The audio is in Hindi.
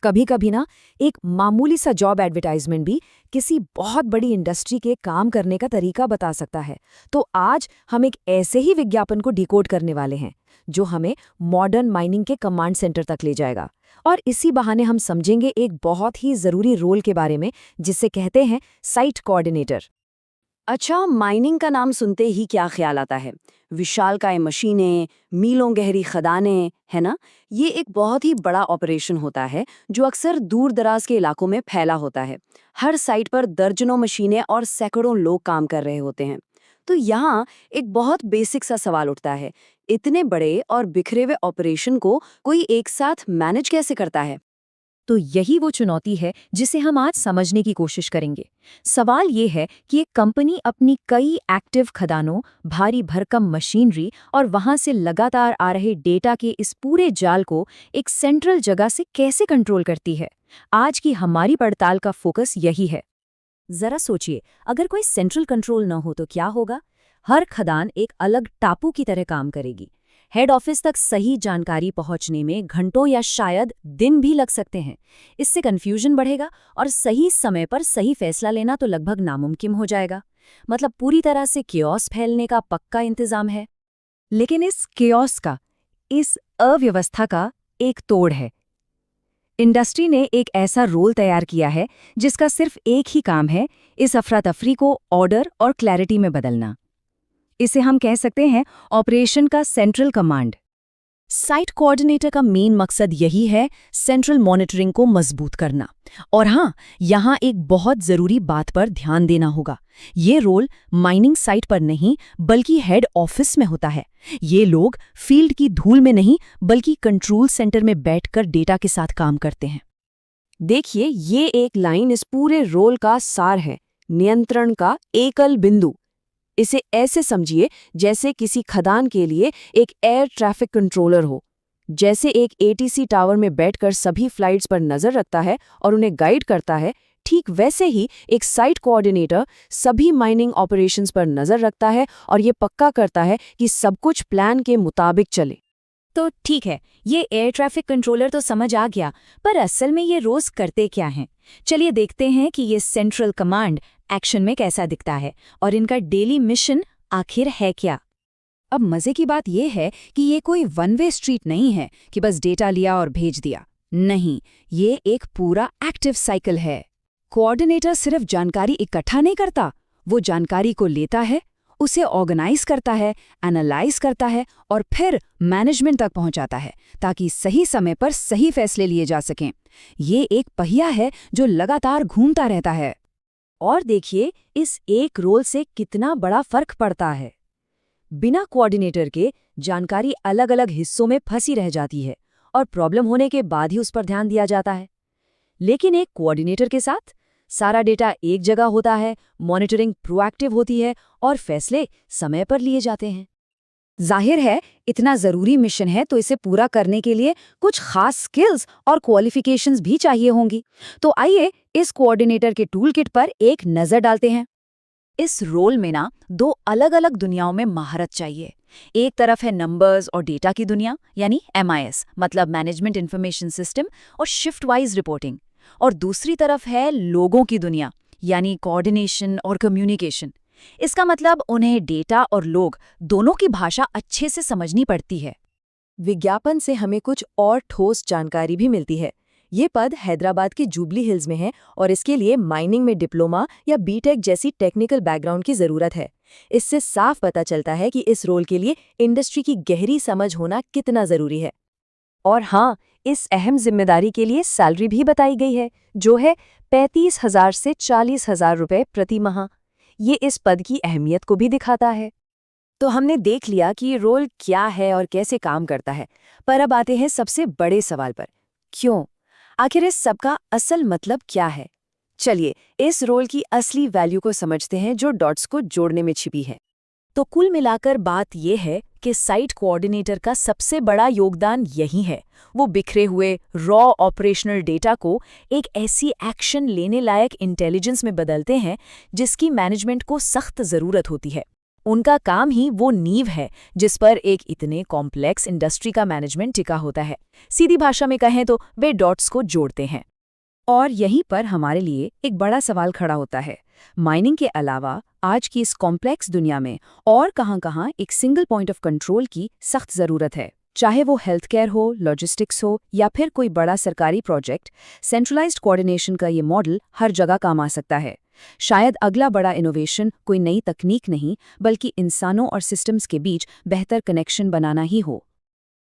कभी कभी ना एक मामूली सा जॉब एडवर्टाइजमेंट भी किसी बहुत बड़ी इंडस्ट्री के काम करने का तरीका बता सकता है। तो आज हम एक ऐसे ही विज्ञापन को डिकोड करने वाले हैं जो हमें मॉडर्न माइनिंग के कमांड सेंटर तक ले जाएगा। और इसी बहाने हम समझेंगे एक बहुत ही ज़रूरी रोल के बारे में जिसे कहते हैं साइट कोऑर्डिनेटर। अच्छा, माइनिंग का नाम सुनते ही क्या ख्याल आता है? विशालकाय मशीनें, मीलों गहरी खदानें, है ना? ये एक बहुत ही बड़ा ऑपरेशन होता है जो अक्सर दूर दराज के इलाकों में फैला होता है। हर साइट पर दर्जनों मशीनें और सैकड़ों लोग काम कर रहे होते हैं। तो यहाँ एक बहुत बेसिक सा सवाल उठता है, इतने बड़े और बिखरे हुए ऑपरेशन को कोई एक साथ मैनेज कैसे करता है? तो यही वो चुनौती है जिसे हम आज समझने की कोशिश करेंगे। सवाल ये है कि एक कंपनी अपनी कई एक्टिव खदानों, भारी भरकम मशीनरी और वहां से लगातार आ रहे डेटा के इस पूरे जाल को एक सेंट्रल जगह से कैसे कंट्रोल करती है। आज की हमारी पड़ताल का फोकस यही है। जरा सोचिए, अगर कोई सेंट्रल कंट्रोल न हो तो क्या होगा? हर खदान एक अलग टापू की तरह काम करेगी। हेड ऑफिस तक सही जानकारी पहुंचने में घंटों या शायद दिन भी लग सकते हैं। इससे कंफ्यूजन बढ़ेगा और सही समय पर सही फैसला लेना तो लगभग नामुमकिन हो जाएगा। मतलब पूरी तरह से केओस फैलने का पक्का इंतजाम है। लेकिन इस केओस का, इस अव्यवस्था का एक तोड़ है। इंडस्ट्री ने एक ऐसा रोल तैयार किया है जिसका सिर्फ एक ही काम है, इस अफरा तफरी को ऑर्डर और क्लैरिटी में बदलना। इसे हम कह सकते हैं ऑपरेशन का सेंट्रल कमांड। साइट कोऑर्डिनेटर का मेन मकसद यही है, सेंट्रल मॉनिटरिंग को मजबूत करना। और हाँ, यहाँ एक बहुत ज़रूरी बात पर ध्यान देना होगा। ये रोल माइनिंग साइट पर नहीं बल्कि हेड ऑफिस में होता है। ये लोग फील्ड की धूल में नहीं बल्कि कंट्रोल सेंटर में बैठकर डेटा के साथ काम करते हैं। देखिए, ये एक लाइन इस पूरे रोल का सार है, नियंत्रण का एकल बिंदु। इसे ऐसे समझिए जैसे किसी खदान के लिए एक एयर ट्रैफिक कंट्रोलर हो। जैसे एक एटीसी टावर में बैठकर सभी फ्लाइट्स पर नजर रखता है और उन्हें गाइड करता है, ठीक वैसे ही एक साइट कोऑर्डिनेटर सभी माइनिंग ऑपरेशंस पर नजर रखता है और ये पक्का करता है कि सब कुछ प्लान के मुताबिक चले। तो ठीक है, ये एयर ट्रैफिक कंट्रोलर तो समझ आ गया, पर असल में ये रोज करते क्या हैं? चलिए देखते हैं कि ये सेंट्रल कमांड एक्शन में कैसा दिखता है और इनका डेली मिशन आखिर है क्या। अब मजे की बात यह है कि ये कोई वन वे स्ट्रीट नहीं है कि बस डेटा लिया और भेज दिया। नहीं, ये एक पूरा एक्टिव साइकिल है। कोऑर्डिनेटर सिर्फ जानकारी इकट्ठा नहीं करता, वो जानकारी को लेता है, उसे ऑर्गेनाइज करता है, एनालाइज करता है और फिर मैनेजमेंट तक पहुंचाता है ताकि सही समय पर सही फैसले लिए जा सकें। ये एक पहिया है जो लगातार घूमता रहता है। और देखिए, इस एक रोल से कितना बड़ा फर्क पड़ता है। बिना कोऑर्डिनेटर के जानकारी अलग अलग हिस्सों में फंसी रह जाती है और प्रॉब्लम होने के बाद ही उस पर ध्यान दिया जाता है। लेकिन एक कोऑर्डिनेटर के साथ सारा डेटा एक जगह होता है, मॉनिटरिंग प्रोएक्टिव होती है और फैसले समय पर लिए जाते हैं। जाहिर है, इतना ज़रूरी मिशन है तो इसे पूरा करने के लिए कुछ खास स्किल्स और क्वालिफिकेशंस भी चाहिए होंगी। तो आइए इस कोऑर्डिनेटर के टूल किट पर एक नज़र डालते हैं। इस रोल में ना दो अलग अलग दुनियाओं में महारत चाहिए। एक तरफ है नंबर्स और डेटा की दुनिया, यानी MIS मतलब मैनेजमेंट इंफॉर्मेशन सिस्टम और शिफ्ट वाइज रिपोर्टिंग। और दूसरी तरफ है लोगों की दुनिया, यानी कोऑर्डिनेशन और कम्युनिकेशन। इसका मतलब उन्हें डेटा और लोग दोनों की भाषा अच्छे से समझनी पड़ती है। विज्ञापन से हमें कुछ और ठोस जानकारी भी मिलती है। ये पद हैदराबाद के जुबली हिल्स में है और इसके लिए माइनिंग में डिप्लोमा या बीटेक जैसी टेक्निकल बैकग्राउंड की ज़रूरत है। इससे साफ पता चलता है कि इस रोल के लिए इंडस्ट्री की गहरी समझ होना कितना ज़रूरी है। और हाँ, इस अहम जिम्मेदारी के लिए सैलरी भी बताई गई है, जो है 35,000 से 40,000 रुपये प्रति माह। ये इस पद की अहमियत को भी दिखाता है। तो हमने देख लिया कि ये रोल क्या है और कैसे काम करता है, पर अब आते हैं सबसे बड़े सवाल पर, क्यों? आखिर इस सब का असल मतलब क्या है? चलिए इस रोल की असली वैल्यू को समझते हैं जो डॉट्स को जोड़ने में छिपी है। तो कुल मिलाकर बात यह है कि साइट कोऑर्डिनेटर का सबसे बड़ा योगदान यही है। वो बिखरे हुए रॉ ऑपरेशनल डेटा को एक ऐसी एक्शन लेने लायक इंटेलिजेंस में बदलते हैं जिसकी मैनेजमेंट को सख्त ज़रूरत होती है। उनका काम ही वो नींव है जिस पर एक इतने कॉम्प्लेक्स इंडस्ट्री का मैनेजमेंट टिका होता है। सीधी भाषा में कहें तो वे डॉट्स को जोड़ते हैं। और यहीं पर हमारे लिए एक बड़ा सवाल खड़ा होता है, माइनिंग के अलावा आज की इस कॉम्प्लेक्स दुनिया में और कहां-कहां एक सिंगल पॉइंट ऑफ कंट्रोल की सख्त ज़रूरत है। चाहे वो हेल्थ केयर हो, लॉजिस्टिक्स हो या फिर कोई बड़ा सरकारी प्रोजेक्ट, सेंट्रलाइज्ड कोऑर्डिनेशन का ये मॉडल हर जगह काम आ सकता है। शायद अगला बड़ा इनोवेशन कोई नई तकनीक नहीं, बल्कि इंसानों और सिस्टम्स के बीच बेहतर कनेक्शन बनाना ही हो।